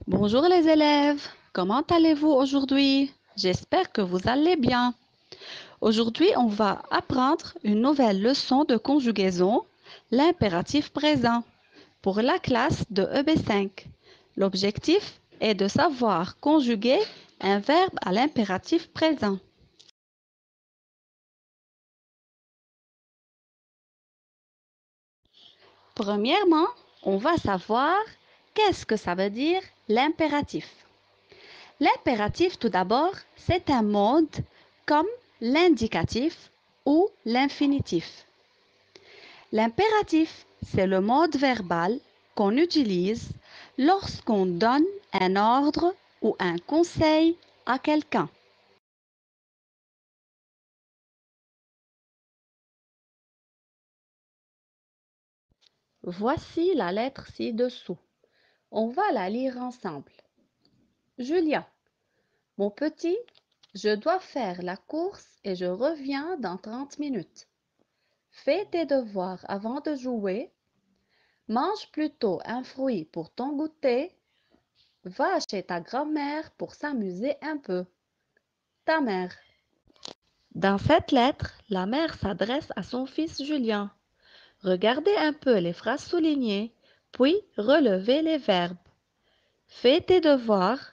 Bonjour les élèves, comment allez-vous aujourd'hui? J'espère que vous allez bien. Aujourd'hui, on va apprendre une nouvelle leçon de conjugaison, l'impératif présent, pour la classe de EB5. L'objectif est de savoir conjuguer un verbe à l'impératif présent. Premièrement, on va savoir qu'est-ce que ça veut dire l'impératif. L'impératif, tout d'abord, c'est un mode comme l'indicatif ou l'infinitif. L'impératif, c'est le mode verbal qu'on utilise lorsqu'on donne un ordre ou un conseil à quelqu'un. Voici la lettre ci-dessous. On va la lire ensemble. Julien, mon petit, je dois faire la course et je reviens dans 30 minutes. Fais tes devoirs avant de jouer. Mange plutôt un fruit pour ton goûter. Va chez ta grand-mère pour s'amuser un peu. Ta mère. Dans cette lettre, la mère s'adresse à son fils Julien. Regardez un peu les phrases soulignées, puis relevez les verbes. Fais tes devoirs.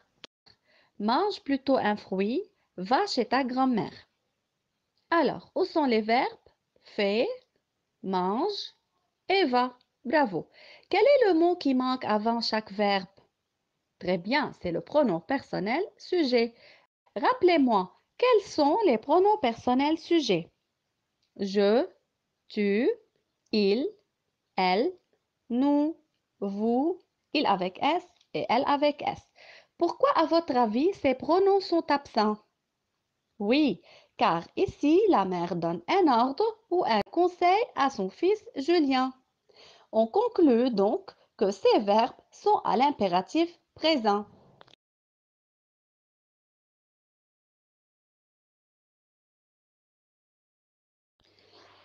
Mange plutôt un fruit. Va chez ta grand-mère. Alors, où sont les verbes? Fais, mange et va. Bravo. Quel est le mot qui manque avant chaque verbe? Très bien, c'est le pronom personnel sujet. Rappelez-moi, quels sont les pronoms personnels sujets? Je, tu, il, elle, nous, vous, il avec S et elle avec S. Pourquoi, à votre avis, ces pronoms sont absents? Oui, car ici, la mère donne un ordre ou un conseil à son fils Julien. On conclut donc que ces verbes sont à l'impératif présent.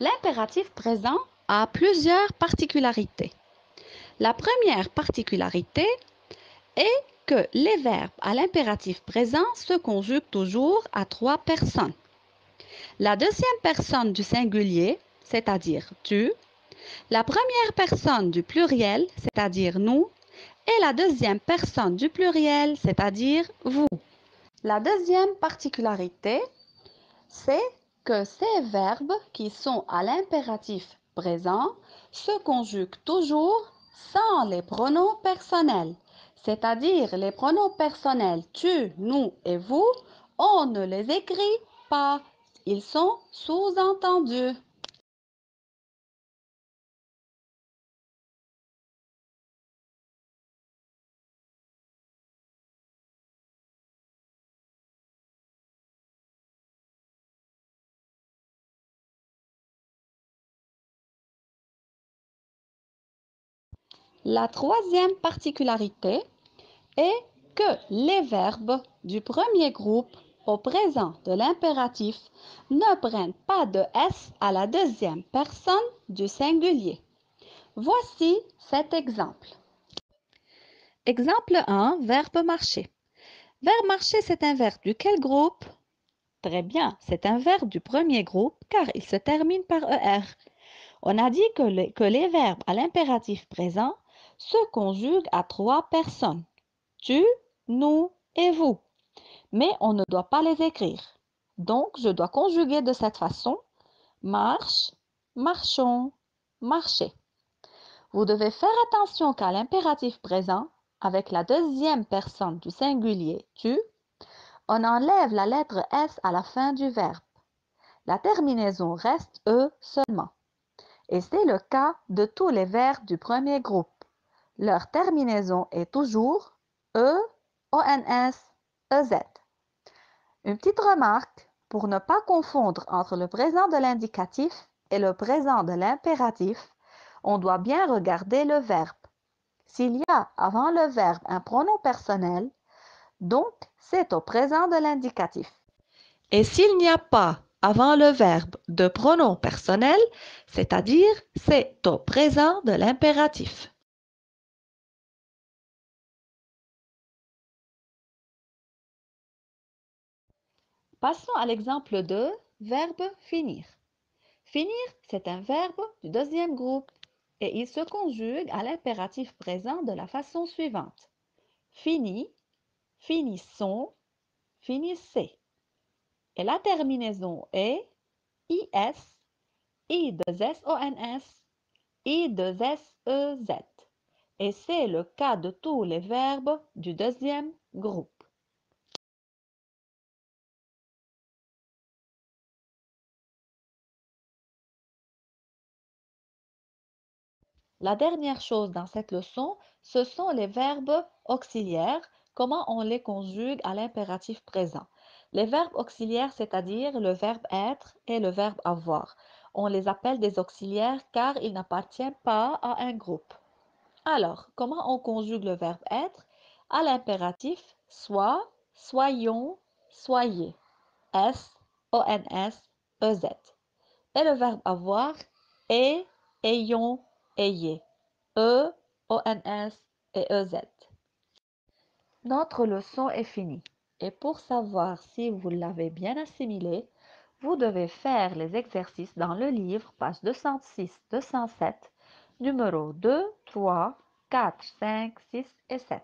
L'impératif présent a plusieurs particularités. La première particularité est que les verbes à l'impératif présent se conjuguent toujours à trois personnes. La deuxième personne du singulier, c'est-à-dire tu, la première personne du pluriel, c'est-à-dire nous, et la deuxième personne du pluriel, c'est-à-dire vous. La deuxième particularité, c'est que ces verbes qui sont à l'impératif présent se conjuguent toujours sans les pronoms personnels, c'est-à-dire les pronoms personnels tu, nous et vous, on ne les écrit pas, ils sont sous-entendus. La troisième particularité est que les verbes du premier groupe au présent de l'impératif ne prennent pas de S à la deuxième personne du singulier. Voici cet exemple. Exemple 1, verbe marcher. Verbe marcher, c'est un verbe du quel groupe? Très bien, c'est un verbe du premier groupe car il se termine par ER. On a dit que les verbes à l'impératif présent se conjuguent à trois personnes. Tu, nous et vous. Mais on ne doit pas les écrire. Donc, je dois conjuguer de cette façon. Marche, marchons, marcher. Vous devez faire attention qu'à l'impératif présent, avec la deuxième personne du singulier tu, on enlève la lettre S à la fin du verbe. La terminaison reste E seulement. Et c'est le cas de tous les verbes du premier groupe. Leur terminaison est toujours E, ONS, EZ. Une petite remarque, pour ne pas confondre entre le présent de l'indicatif et le présent de l'impératif, on doit bien regarder le verbe. S'il y a avant le verbe un pronom personnel, donc c'est au présent de l'indicatif. Et s'il n'y a pas avant le verbe de pronom personnel, c'est-à-dire c'est au présent de l'impératif. Passons à l'exemple de verbe finir. Finir, c'est un verbe du deuxième groupe et il se conjugue à l'impératif présent de la façon suivante. Fini, finissons, finissez. Et la terminaison est is, i2sons, i2sez. Et c'est le cas de tous les verbes du deuxième groupe. La dernière chose dans cette leçon, ce sont les verbes auxiliaires, comment on les conjugue à l'impératif présent. Les verbes auxiliaires, c'est-à-dire le verbe être et le verbe avoir. On les appelle des auxiliaires car ils n'appartiennent pas à un groupe. Alors, comment on conjugue le verbe être? À l'impératif soit, soyons, soyez. S, O-N-S, E-Z. Et le verbe avoir est, ayons, ayez. E, O-N-S et E-Z. Notre leçon est finie. Et pour savoir si vous l'avez bien assimilé, vous devez faire les exercices dans le livre, page 206-207, numéro 2, 3, 4, 5, 6 et 7.